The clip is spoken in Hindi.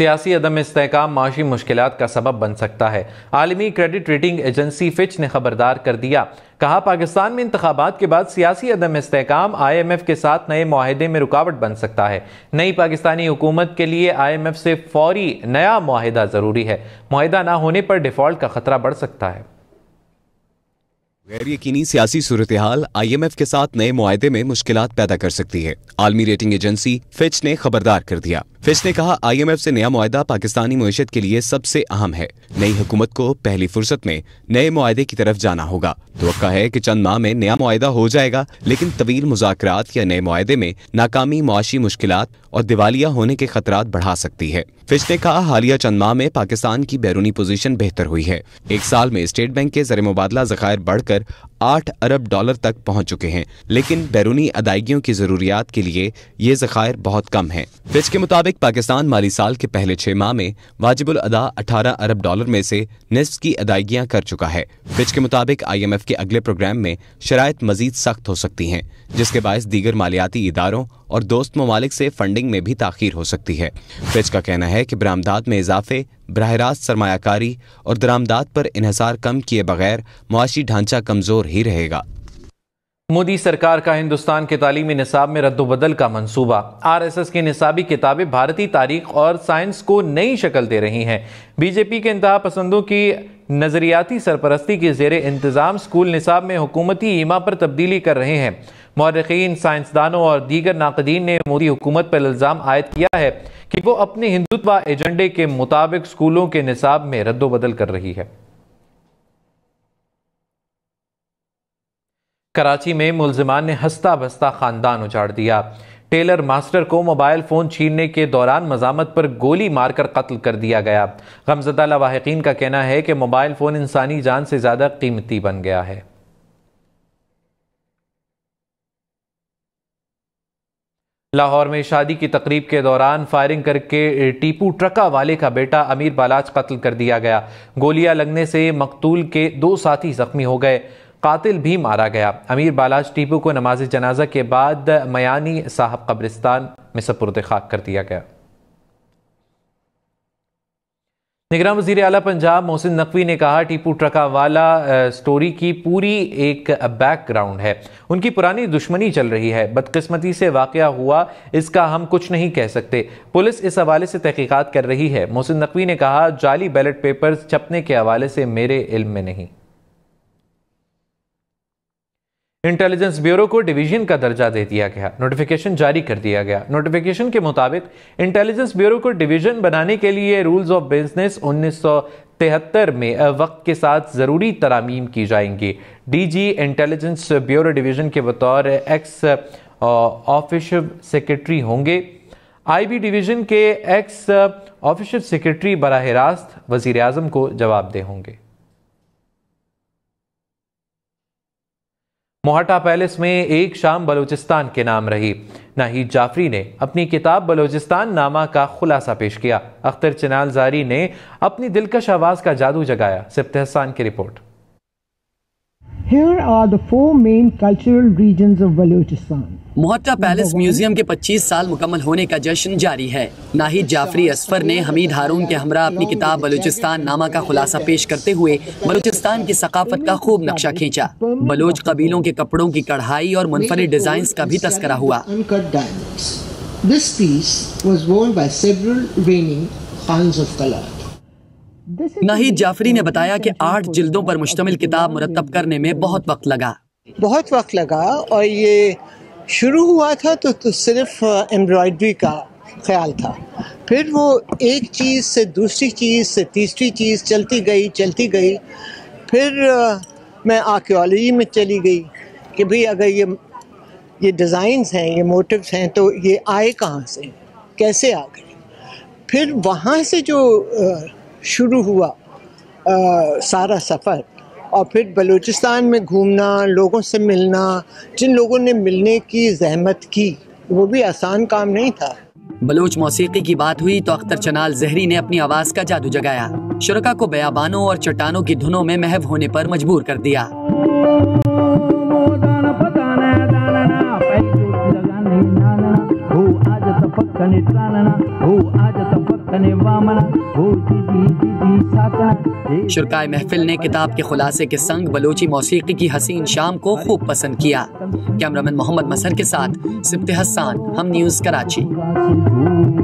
सियासी अदम इस्तेहकाम माशी मुश्किलात का सबब बन सकता है। आलमी क्रेडिट रेटिंग एजेंसी फिच ने खबरदार कर दिया। कहा, पाकिस्तान में इंतखाबात के बाद सियासी अदम इस्तेहकाम IMF के साथ नए मुआहदे में रुकावट बन सकता है। नई पाकिस्तानी हुकूमत के लिए IMF से फौरी नया मुआहदा जरूरी है। मुआहदा ना होने पर डिफॉल्ट का खतरा बढ़ सकता है। गैर यकीनी सियासी सूरत हाल IMF के साथ नए मुआहदे में मुश्किलात पैदा कर सकती है। आलमी रेटिंग एजेंसी फिच ने खबरदार कर दिया। फिच ने कहा, IMF से नया मुआहदा पाकिस्तानी मईशत के लिए सबसे अहम है। नई हुकूमत को पहली फुर्सत में नए मुआहदे की तरफ जाना होगा। तवक्का है कि चंद माह में नया मुआहदा हो जाएगा, लेकिन तवील मुज़ाकरात या नए मुआहदे में नाकामी मुआशी मुश्किलात और दिवालिया होने के खतरात बढ़ा सकती है। फिच ने कहा, हालिया चंद माह में पाकिस्तान की बैरूनी पोजीशन बेहतर हुई है। एक साल में स्टेट बैंक के ज़र मुबादला ज़खायर बढ़कर $8 अरब तक पहुंच चुके हैं, लेकिन बैरूनी अदायगियों की जरूरियात के लिए ये ज़खायर बहुत कम हैं। फिच के मुताबिक पाकिस्तान माली साल के पहले 6 माह में वाजिबुल अदा $18 अरब में से निस्फ की अदायगियां कर चुका है। फिच के मुताबिक IMF के अगले प्रोग्राम में शराइत मजीद सख्त हो सकती हैं, जिसके बायस दीगर मालियाती इदारों और दोस्त ममालिक से फंडिंग में भी ताखीर हो सकती है। फिच का कहना है कि बरामदात में इजाफे, बराह रास्त सरमायाकारी और दरामदात पर इन्हिसार कम किए बगैर मुआशी ढांचा कमजोर ही रहेगा। मोदी सरकार का हिंदुस्तान के तालीमी निसाब में रद्दोबदल का मंसूबा। RSS की निसाबी किताबें भारतीय तारीख और साइंस को नई शक्ल दे रही हैं। बीजेपी के इंतहा पसंदों की नजरियाती सरपरस्ती के जेर इंतजाम स्कूल निसाब में हुकूमती ईमा पर तब्दीली कर रहे हैं। मौरखीन, साइंसदानों और दीगर नाकदीन ने मोदी हुकूमत पर इल्जाम आयद किया है कि वो अपने हिंदुत्व एजेंडे के मुताबिक स्कूलों के निसाब में रद्दोबदल कर रही है। कराची में मुल्जिमान ने हंसता बसता खानदान उजाड़ दिया। टेलर मास्टर को मोबाइल फोन छीनने के दौरान मजामत पर गोली मारकर कत्ल कर दिया गया। गमज़दा लवाहिकीन का कहना है कि मोबाइल फोन इंसानी जान से ज्यादा कीमती बन गया है। लाहौर में शादी की तकरीब के दौरान फायरिंग करके टीपू ट्रका वाले का बेटा अमीर बालाज कत्ल कर दिया गया। गोलियां लगने से मकतूल के 2 साथी जख्मी हो गए, कातिल भी मारा गया। अमीर बालाज टीपू को नमाज जनाजा के बाद मयानी साहब कब्रिस्तान में सपुर्द खाक कर दिया गया। निगरान वज़ीर आला पंजाब मोहसिन नकवी ने कहा, टीपू ट्रका वाला स्टोरी की पूरी एक बैकग्राउंड है। उनकी पुरानी दुश्मनी चल रही है। बदकिस्मती से वाक़या हुआ, इसका हम कुछ नहीं कह सकते। पुलिस इस हवाले से तहकीकात कर रही है। मोहसिन नकवी ने कहा, जाली बैलेट पेपर्स छपने के हवाले से मेरे इल्म में नहीं। इंटेलिजेंस ब्यूरो को डिवीजन का दर्जा दे दिया गया। नोटिफिकेशन जारी कर दिया गया। नोटिफिकेशन के मुताबिक इंटेलिजेंस ब्यूरो को डिवीजन बनाने के लिए रूल्स ऑफ बिजनेस 1973 में वक्त के साथ जरूरी तरामीम की जाएंगी। DG इंटेलिजेंस ब्यूरो डिवीजन के बतौर एक्स ऑफिशियल सेक्रेटरी होंगे। IB डिवीजन के एक्स ऑफिशियल सेक्रेटरी बराह रास्त वजीर आजम को जवाबदेह होंगे। मोहटा पैलेस में एक शाम बलूचिस्तान के नाम रही। नाहिद जाफरी ने अपनी किताब बलूचिस्तान नामा का खुलासा पेश किया। अख्तर चिनाल जारी ने अपनी दिलकश आवाज का जादू जगाया। सिफ्त हसन की report. Here are the 4 main cultural regions of Balochistan. Mohatta palace museum के 25 साल मुकम्मल होने का जश्न जारी है। नाहिद जाफरी असफर ने हमीद हारून के हमरा अपनी किताब बलूचिस्तान नामा का खुलासा पेश करते हुए बलूचिस्तान की सकाफत का खूब नक्शा खींचा। बलोच कबीलों के कपड़ों की कढ़ाई और मुनफरिद डिजाइन्स का भी तस्करा हुआ। This piece was worn by several reigning khans of Kalar. Nahid Jafri ने बताया कि 8 जिल्दों पर मुश्तमिल किताब मुरतब करने में बहुत वक्त लगा और ये शुरू हुआ था तो सिर्फ एम्ब्रॉयडरी का ख्याल था। फिर वो एक चीज़ से दूसरी चीज़ से तीसरी चीज़ चलती गई। फिर मैं आर्कियोलॉजी में चली गई कि भाई अगर ये डिज़ाइंस हैं, ये मोटिव्स हैं, तो ये आए कहाँ से, कैसे आ गए। फिर वहाँ से जो शुरू हुआ सारा सफ़र, और फिर बलूचिस्तान में घूमना, लोगों से मिलना, जिन लोगों ने मिलने की जहमत की, वो भी आसान काम नहीं था। बलोच मौसीकी की बात हुई तो अख्तर चनाल जहरी ने अपनी आवाज़ का जादू जगाया। शुरका को बयाबानों और चट्टानों की धुनों में महव होने पर मजबूर कर दिया। शुरकाए महफिल ने किताब के खुलासे के संग बलोची मौसीकी की हसीन शाम को खूब पसंद किया। कैमरामैन मोहम्मद मसहर के साथ सिब्ते हसन, हम न्यूज़, कराची।